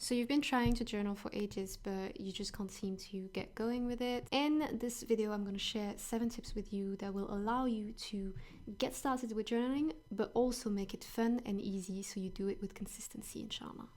So you've been trying to journal for ages, but you just can't seem to get going with it. In this video, I'm going to share 7 tips with you that will allow you to get started with journaling, but also make it fun and easy so you do it with consistency, inshallah.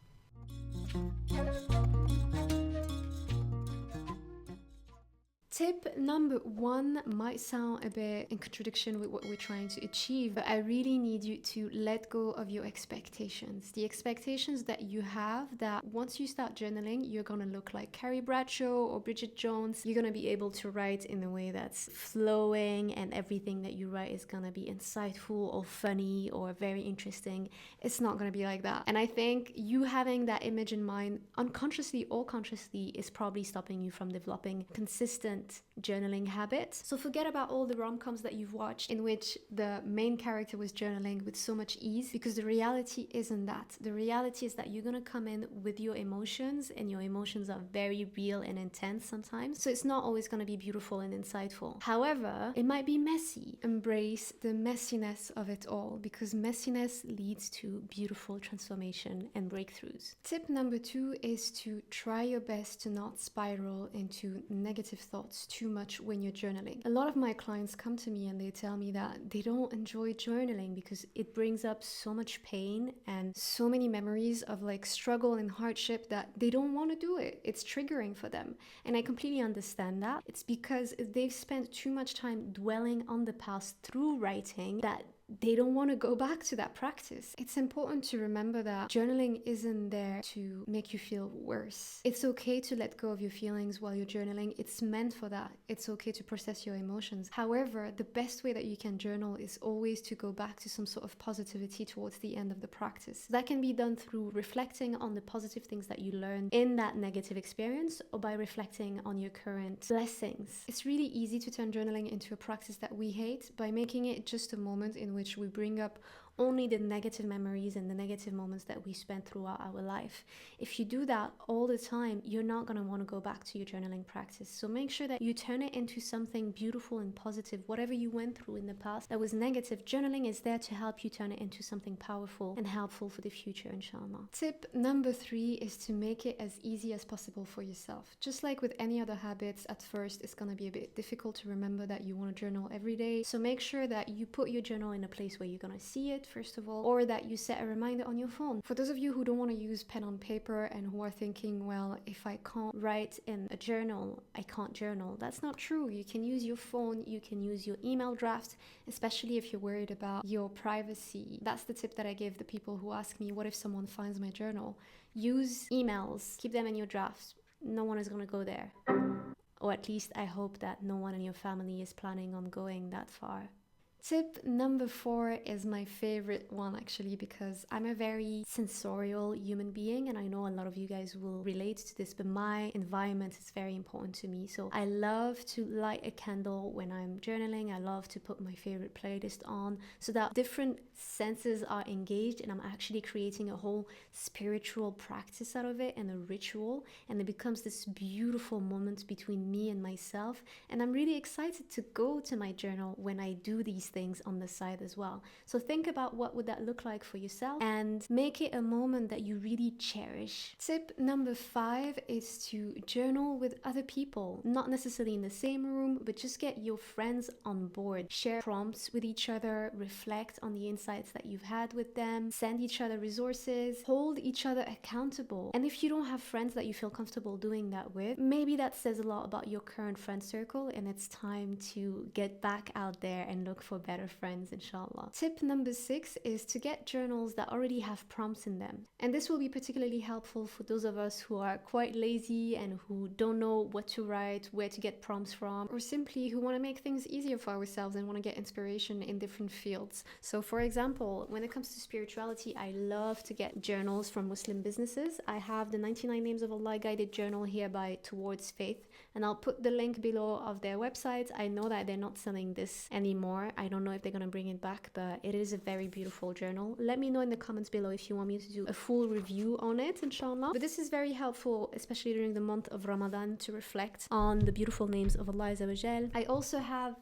Tip number 1 might sound a bit in contradiction with what we're trying to achieve, but I really need you to let go of your expectations. The expectations that you have that once you start journaling, you're gonna look like Carrie Bradshaw or Bridget Jones. You're gonna be able to write in a way that's flowing and everything that you write is gonna be insightful or funny or very interesting. It's not gonna be like that. And I think you having that image in mind, unconsciously or consciously, is probably stopping you from developing consistent journaling habits. So forget about all the rom-coms that you've watched in which the main character was journaling with so much ease, because the reality isn't that. The reality is that you're gonna come in with your emotions, and your emotions are very real and intense sometimes. So it's not always gonna be beautiful and insightful. However, it might be messy. Embrace the messiness of it all, because messiness leads to beautiful transformation and breakthroughs. Tip number 2 is to try your best to not spiral into negative thoughts too much when you're journaling. A lot of my clients come to me and they tell me that they don't enjoy journaling because it brings up so much pain and so many memories of like struggle and hardship that they don't want to do it. It's triggering for them. And I completely understand that. It's because they've spent too much time dwelling on the past through writing that they don't want to go back to that practice. It's important to remember that journaling isn't there to make you feel worse. It's okay to let go of your feelings while you're journaling. It's meant for that. It's okay to process your emotions. However, the best way that you can journal is always to go back to some sort of positivity towards the end of the practice. That can be done through reflecting on the positive things that you learned in that negative experience, or by reflecting on your current blessings. It's really easy to turn journaling into a practice that we hate by making it just a moment in which we bring up only the negative memories and the negative moments that we spent throughout our life. If you do that all the time, you're not going to want to go back to your journaling practice. So make sure that you turn it into something beautiful and positive. Whatever you went through in the past that was negative, journaling is there to help you turn it into something powerful and helpful for the future, inshallah. Tip number 3 is to make it as easy as possible for yourself. Just like with any other habits, at first it's going to be a bit difficult to remember that you want to journal every day. So make sure that you put your journal in a place where you're going to see it, first of all, or that you set a reminder on your phone. For those of you who don't want to use pen on paper and who are thinking, well, if I can't write in a journal, I can't journal. That's not true. You can use your phone, you can use your email draft, especially if you're worried about your privacy. That's the tip that I give the people who ask me, what if someone finds my journal? Use emails, keep them in your drafts. No one is going to go there. Or at least I hope that no one in your family is planning on going that far. Tip number 4 is my favorite one, actually, because I'm a very sensorial human being, and I know a lot of you guys will relate to this, but my environment is very important to me. So I love to light a candle when I'm journaling. I love to put my favorite playlist on so that different senses are engaged, and I'm actually creating a whole spiritual practice out of it and a ritual, and it becomes this beautiful moment between me and myself. And I'm really excited to go to my journal when I do these things on the side as well. So think about what would that look like for yourself and make it a moment that you really cherish. Tip number 5 is to journal with other people, not necessarily in the same room, but just get your friends on board. Share prompts with each other, reflect on the insights that you've had with them, send each other resources, hold each other accountable. And if you don't have friends that you feel comfortable doing that with, maybe that says a lot about your current friend circle, and it's time to get back out there and look for better friends, inshallah. Tip number 6 is to get journals that already have prompts in them. And this will be particularly helpful for those of us who are quite lazy and who don't know what to write, where to get prompts from, or simply who want to make things easier for ourselves and want to get inspiration in different fields. So for example, when it comes to spirituality, I love to get journals from Muslim businesses. I have the 99 Names of Allah guided journal here by Towards Faith, and I'll put the link below of their website. I know that they're not selling this anymore. I don't know if they're going to bring it back, but it is a very beautiful journal. Let me know in the comments below if you want me to do a full review on it, inshallah. But this is very helpful, especially during the month of Ramadan, to reflect on the beautiful names of Allah Azza wa Jal. I also have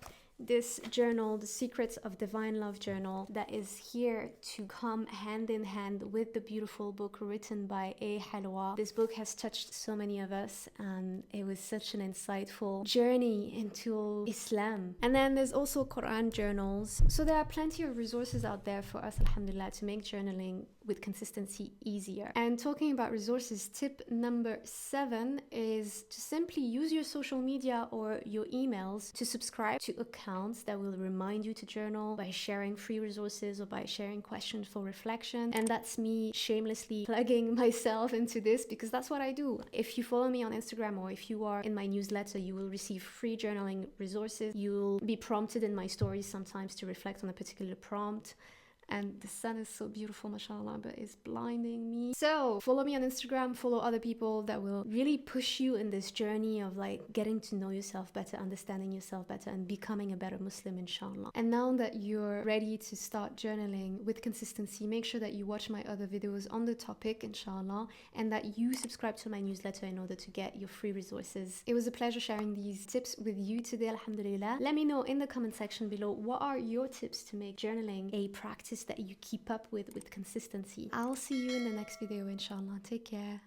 this journal, the Secrets of Divine Love journal, that is here to come hand in hand with the beautiful book written by A. Halwa. This book has touched so many of us, and it was such an insightful journey into Islam. And then there's also Quran journals. So there are plenty of resources out there for us, alhamdulillah, to make journaling with consistency easier. And talking about resources, tip number 7 is to simply use your social media or your emails to subscribe to accounts that will remind you to journal by sharing free resources or by sharing questions for reflection. And that's me shamelessly plugging myself into this, because that's what I do. If you follow me on Instagram or if you are in my newsletter, you will receive free journaling resources. You'll be prompted in my stories sometimes to reflect on a particular prompt. And the sun is so beautiful, mashallah, but it's blinding me. So follow me on Instagram, follow other people that will really push you in this journey of like getting to know yourself better, understanding yourself better, and becoming a better Muslim, inshallah. And now that you're ready to start journaling with consistency, make sure that you watch my other videos on the topic, inshallah, and that you subscribe to my newsletter in order to get your free resources. It was a pleasure sharing these tips with you today, alhamdulillah. Let me know in the comment section below, what are your tips to make journaling a practice that you keep up with consistency. I'll see you in the next video, inshallah. Take care.